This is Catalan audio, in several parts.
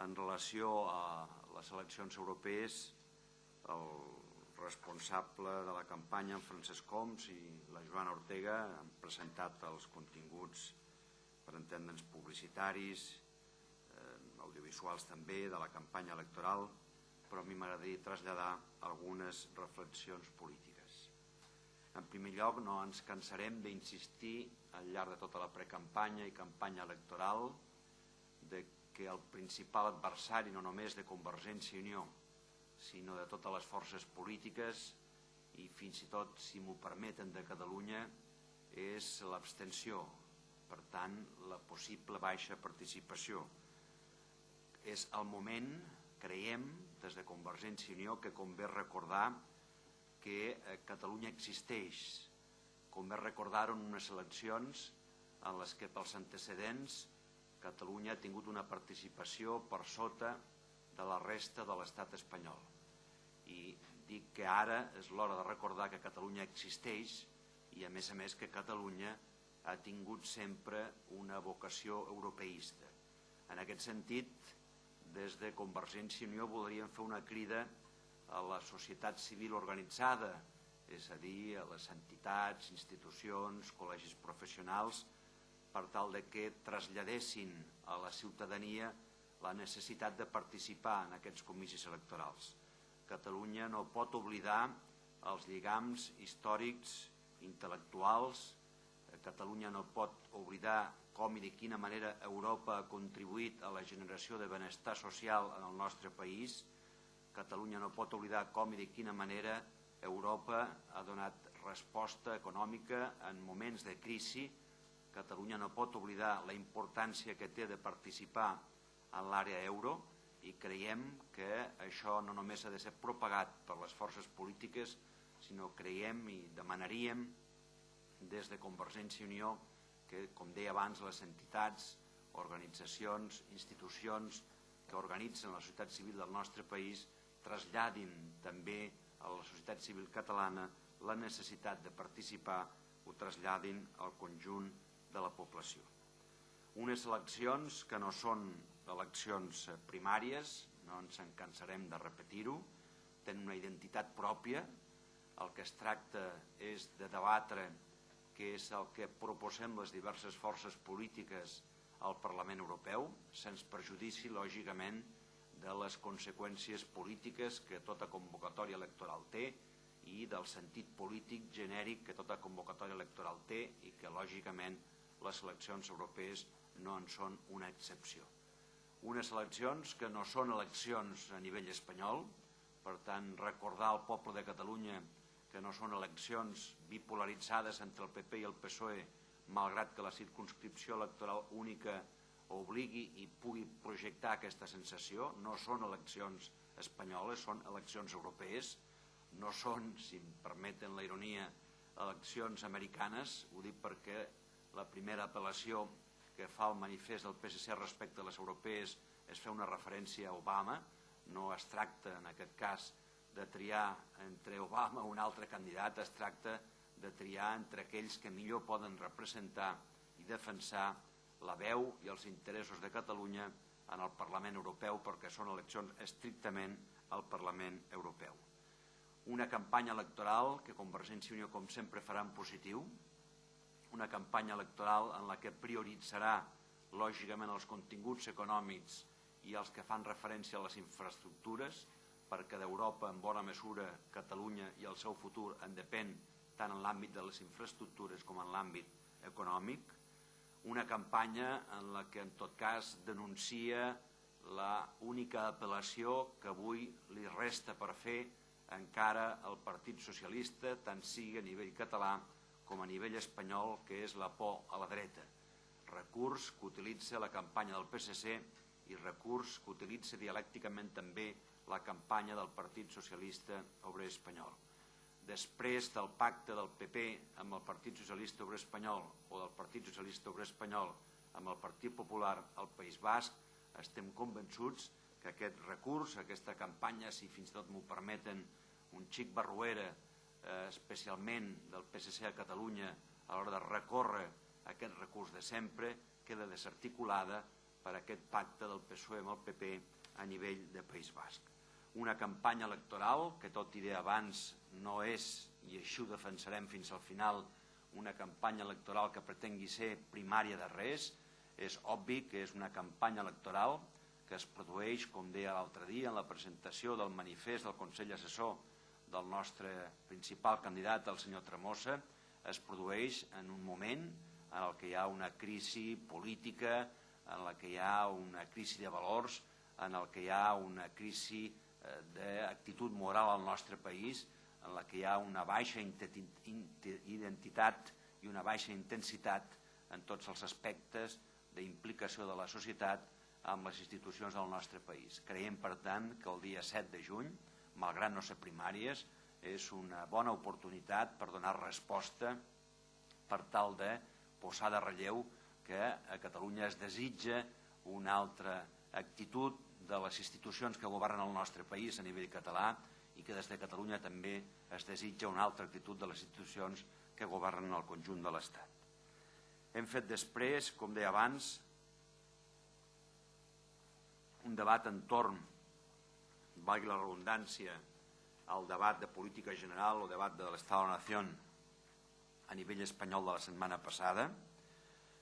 En relació a les eleccions europees, el responsable de la campanya, en Francesc Homs, i la Joana Ortega han presentat els continguts, per entendre'ns, publicitaris, audiovisuals també, de la campanya electoral, però a mi m'agradaria traslladar algunes reflexions polítiques. En primer lloc, no ens cansarem d'insistir al llarg de tota la precampanya i campanya electoral que el principal adversari no només de Convergència i Unió, sinó de totes les forces polítiques i fins i tot, si m'ho permeten, de Catalunya, és l'abstenció, per tant, la possible baixa participació. És el moment, creiem, des de Convergència i Unió, que convé recordar que Catalunya existeix, convé recordar-ho en unes eleccions en les que pels antecedents Catalunya ha tingut una participació per sota de la resta de l'estat espanyol. I dic que ara és l'hora de recordar que Catalunya existeix i, a més que Catalunya ha tingut sempre una vocació europeista. En aquest sentit, des de Convergència i Unió voldríem fer una crida a la societat civil organitzada, és a dir, a les entitats, institucions, col·legis professionals, per tal de que traslladessin a la ciutadania la necessitat de participar en aquests comicis electorals. Catalunya no pot oblidar els lligams històrics, intel·lectuals. Catalunya no pot oblidar com i de quina manera Europa ha contribuït a la generació de benestar social en el nostre país. Catalunya no pot oblidar com i de quina manera Europa ha donat resposta econòmica en moments de crisi. Catalunya no pot oblidar la importància que té de participar en l'àrea euro i creiem que això no només ha de ser propagat per les forces polítiques, sinó creiem i demanaríem des de Convergència i Unió que, com deia abans, les entitats, organitzacions, institucions que organitzen la societat civil del nostre país traslladin també a la societat civil catalana la necessitat de participar, ho traslladin al conjunt de la població. Unes eleccions que no són eleccions primàries, no ens en cansarem de repetir-ho, tenen una identitat pròpia. El que es tracta és de debatre què és el que proposem les diverses forces polítiques al Parlament Europeu, sense perjudici, lògicament, de les conseqüències polítiques que tota convocatòria electoral té i del sentit polític genèric que tota convocatòria electoral té i que, lògicament, les eleccions europees no en són una excepció. Unes eleccions que no són eleccions a nivell espanyol, per tant, recordar al poble de Catalunya que no són eleccions bipolaritzades entre el PP i el PSOE, malgrat que la circumscripció electoral única obligui i pugui projectar aquesta sensació. No són eleccions espanyoles, són eleccions europees, no són, si em permeten la ironia, eleccions americanes. Ho dic perquè la primera apel·lació que fa el manifest del PSC respecte a les europees és fer una referència a Obama. No es tracta, en aquest cas, de triar entre Obama o un altre candidat, es tracta de triar entre aquells que millor poden representar i defensar la veu i els interessos de Catalunya en el Parlament Europeu, perquè són eleccions estrictament al Parlament Europeu. Una campanya electoral que Convergència i Unió, com sempre, farà en positiu, una campanya electoral en la que prioritzarà, lògicament, els continguts econòmics i els que fan referència a les infraestructures, perquè d'Europa, en bona mesura, Catalunya i el seu futur en depèn tant en l'àmbit de les infraestructures com en l'àmbit econòmic. Una campanya en la que, en tot cas, denuncia la única apel·lació que avui li resta per fer encara al Partit Socialista, tant sigui a nivell català com a nivell espanyol, que és la por a la dreta. Recurs que utilitza la campanya del PSC i recurs que utilitza dialècticament també la campanya del Partit Socialista Obrer Espanyol. Després del pacte del PP amb el Partit Socialista Obrer Espanyol o del Partit Socialista Obrer Espanyol amb el Partit Popular al País Basc, estem convençuts que aquest recurs, aquesta campanya, si fins i tot m'ho permeten, un xic barruera, especialment del PSC a Catalunya, a l'hora de recórrer aquest recurs de sempre, queda desarticulada per aquest pacte del PSOE amb el PP a nivell de País Basc. Una campanya electoral que, tot i dir abans, no és, i així ho defensarem fins al final, una campanya electoral que pretengui ser primària de res. És obvi que és una campanya electoral que es produeix, com deia l'altre dia, en la presentació del manifest del Consell Assessor del nostre principal candidat, el senyor Tremosa, es produeix en un moment en el que hi ha una crisi política, en el que hi ha una crisi de valors, en el que hi ha una crisi d'actitud moral al nostre país, en la que hi ha una baixa identitat i una baixa intensitat en tots els aspectes d'implicació de la societat amb les institucions del nostre país. Creiem, per tant, que el dia 7 de juny, malgrat no ser primàries, és una bona oportunitat per donar resposta per tal de posar de relleu que a Catalunya es desitja una altra actitud de les institucions que governen el nostre país a nivell català i que des de Catalunya també es desitja una altra actitud de les institucions que governen el conjunt de l'Estat. Hem fet després, com deia abans, un debat entorn, valgui la redundància, al debat de política general o debat de l'Estat de la Nació a nivell espanyol de la setmana passada.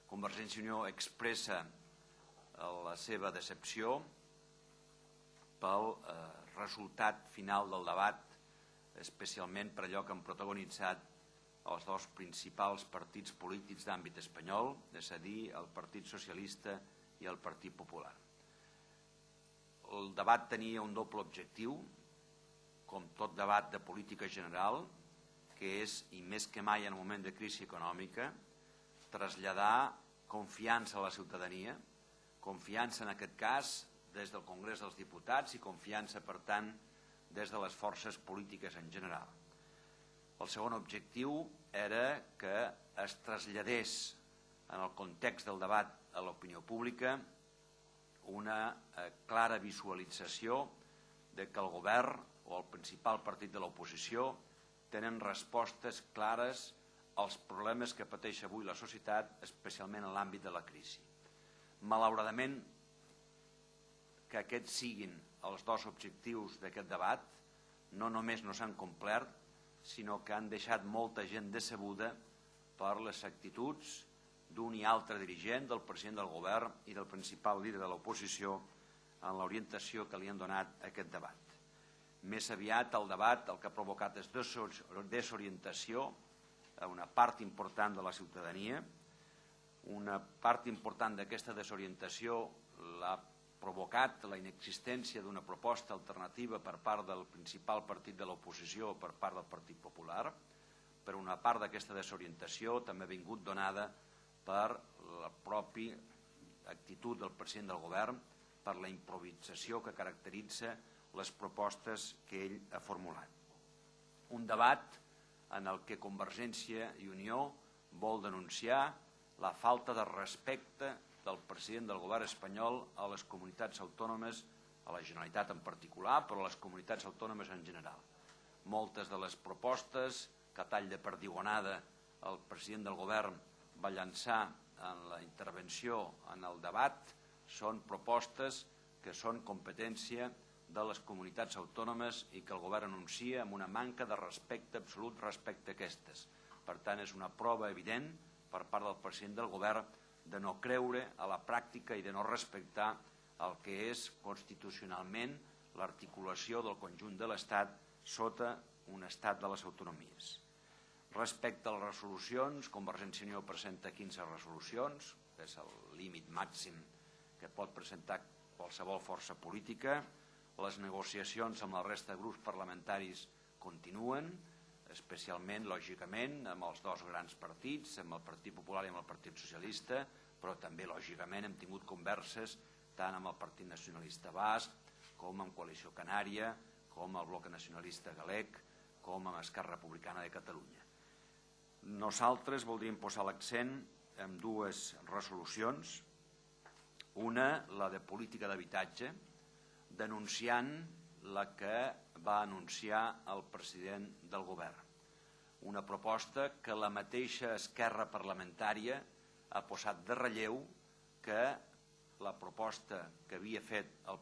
Convergència i Unió expressa la seva decepció pel resultat final del debat, especialment per allò que han protagonitzat els dos principals partits polítics d'àmbit espanyol, és a dir, el Partit Socialista i el Partit Popular. El debat tenia un doble objectiu, com tot debat de política general, que és, i més que mai en un moment de crisi econòmica, traslladar confiança a la ciutadania, confiança en aquest cas des del Congrés dels Diputats i confiança, per tant, des de les forces polítiques en general. El segon objectiu era que es traslladés en el context del debat a l'opinió pública una clara visualització de que el govern o el principal partit de l'oposició tenen respostes clares als problemes que pateix avui la societat, especialment en l'àmbit de la crisi. Malauradament, que aquests siguin els dos objectius d'aquest debat, no només no s'han complert, sinó que han deixat molta gent decebuda per les actituds d'un i altre dirigent, del president del govern i del principal líder de l'oposició en l'orientació que li han donat a aquest debat. Més aviat el debat el que ha provocat és desorientació a una part important de la ciutadania. Una part important d'aquesta desorientació l'ha provocat la inexistència d'una proposta alternativa per part del principal partit de l'oposició, per part del Partit Popular. Per una part d'aquesta desorientació també ha vingut donada per la pròpia actitud del president del govern, per la improvisació que caracteritza les propostes que ell ha formulat. Un debat en el que Convergència i Unió vol denunciar la falta de respecte del president del govern espanyol a les comunitats autònomes, a la Generalitat en particular, però a les comunitats autònomes en general. Moltes de les propostes que a tall de perdigonada el president del govern va llançar en la intervenció en el debat són propostes que són competència de les comunitats autònomes i que el govern anuncia amb una manca de respecte absolut respecte a aquestes. Per tant, és una prova evident per part del president del govern de no creure a la pràctica i de no respectar el que és constitucionalment l'articulació del conjunt de l'Estat sota un estat de les autonomies. Respecte a les resolucions, Convergència i Unió presenta 15 resolucions, que és el límit màxim que pot presentar qualsevol força política. Les negociacions amb la resta de grups parlamentaris continuen, especialment, lògicament, amb els dos grans partits, amb el Partit Popular i amb el Partit Socialista, però també, lògicament, hem tingut converses tant amb el Partit Nacionalista Basc, com amb Coalició Canària, com amb el Bloc Nacionalista Galec, com amb Esquerra Republicana de Catalunya. Nosaltres voldríem posar l'accent en dues resolucions. Una, la de política d'habitatge, denunciant la que va anunciar el president del govern. Una proposta que la mateixa esquerra parlamentària ha posat de relleu que la proposta que havia fet el